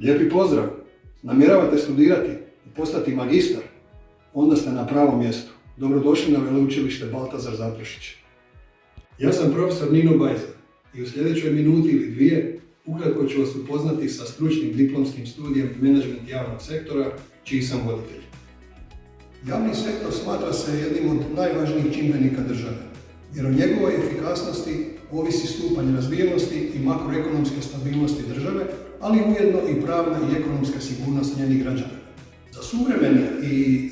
Lijepi pozdrav! Namjeravate studirati i postati magistar? Onda ste na pravom mjestu. Dobrodošli na Veleučilište Baltazar Zaprešić. Ja sam profesor Nino Bajza i u sljedećoj minuti ili dvije ukratko ću vas upoznati sa stručnim diplomskim studijem Menadžment javnog sektora, čiji sam voditelj. Javni sektor smatra se jednim od najvažnijih čimbenika države, jer o njegovoj efikasnosti ovisi stupanj razvijenosti i makroekonomske stabilnosti države, ali ujedno i pravna i ekonomska sigurnost njenih građana. Za suvremeni i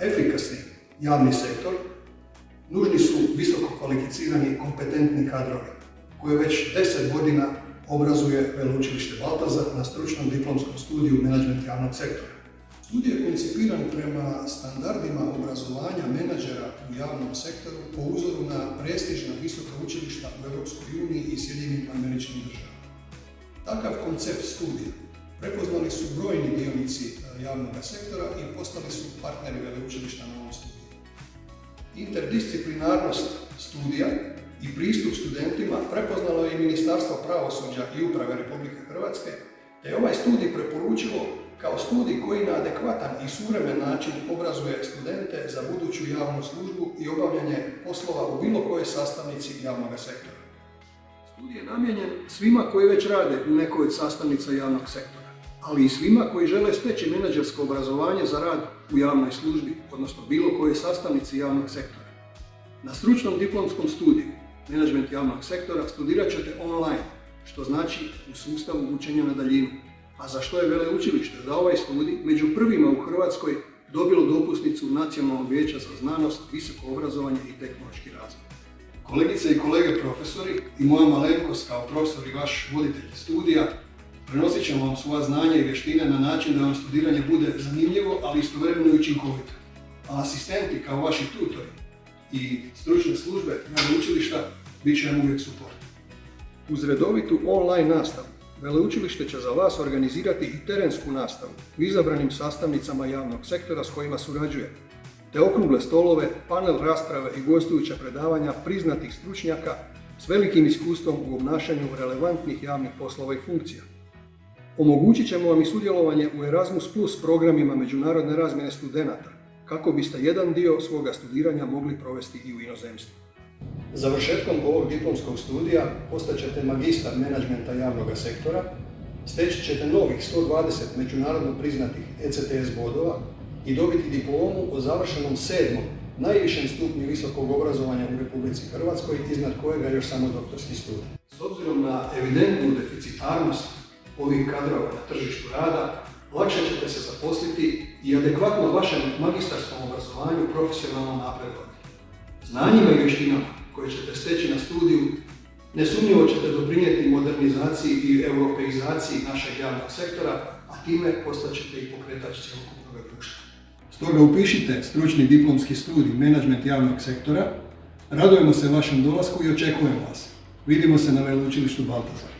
efikasni javni sektor nužni su visoko kvalificirani i kompetentni kadrovi, koje već 10 godina obrazuje Veleučilište Baltazar na stručnom diplomskom studiju Menadžment javnog sektora. Studij je koncipiran prema standardima obrazovanja menadžera u javnom sektoru po uzoru na prestižna visoka učilišta u Europskoj uniji i Sjedinjenim Američkim Državama. Takav koncept studija prepoznali su brojni dionici javnog sektora i postali su partneri veleučilišta na ovom studiju. Interdisciplinarnost studija i pristup studentima prepoznalo je i Ministarstvo pravosuđa i uprave Republike Hrvatske, te je ovaj studij preporučilo kao studij koji na adekvatan i suvremen način obrazuje studente za buduću javnu službu i obavljanje poslova u bilo kojoj sastavnici javnog sektora. Studij je namijenjen svima koji već rade u nekoj od sastavnica javnog sektora, ali i svima koji žele steći menadžersko obrazovanje za rad u javnoj službi, odnosno bilo kojoj sastavnici javnog sektora. Na stručnom diplomskom studiju Menadžment javnog sektora studirat ćete online, što znači u sustavu učenja na daljinu, a za što je Veleučilište za ovaj studij među prvima u Hrvatskoj dobilo dopusnicu Nacionalnog vijeća za znanost, visoko obrazovanje i tehnološki razvoj. Kolegice i kolege profesori i moja malenkost kao profesor i vaš voditelj studija prenosit ćemo vam svoja znanja i vještine na način da vam studiranje bude zanimljivo, ali istovremeno i učinkovito. A asistenti kao vaši tutori i stručne službe Veleučilišta bit će vam uvijek suport. Uz redovitu online nastavu, Veleučilište će za vas organizirati i terensku nastavu u izabranim sastavnicama javnog sektora s kojima surađuje, te okrugle stolove, panel rasprave i gostujuća predavanja priznatih stručnjaka s velikim iskustvom u obnašanju relevantnih javnih poslova i funkcija. Omogućit ćemo vam i sudjelovanje u Erasmus Plus programima međunarodne razmjene studenata, kako biste jedan dio svoga studiranja mogli provesti i u inozemstvu. Završetkom ovog diplomskog studija postaćete magistar menadžmenta javnog sektora, steći ćete novih 120 međunarodno priznatih ECTS bodova i dobiti diplomu o završenom 7. najvišem stupnju visokog obrazovanja u Republici Hrvatskoj, iznad kojega je još samo doktorski studij. S obzirom na evidentnu deficitarnost ovih kadrova na tržištu rada, lakše ćete se zaposliti i adekvatno vašem magistarskom obrazovanju profesionalno napredovati. Znanjima i vještinama koje ćete steći na studiju nesumnjivo ćete doprinijeti modernizaciji i europeizaciji našeg javnog sektora, a time postaćete i pokretač cjelokupnog društva. Stoga upišite stručni diplomski studij Menadžment javnog sektora, radujemo se vašem dolasku i očekujemo vas. Vidimo se na Veleučilištu Baltazar.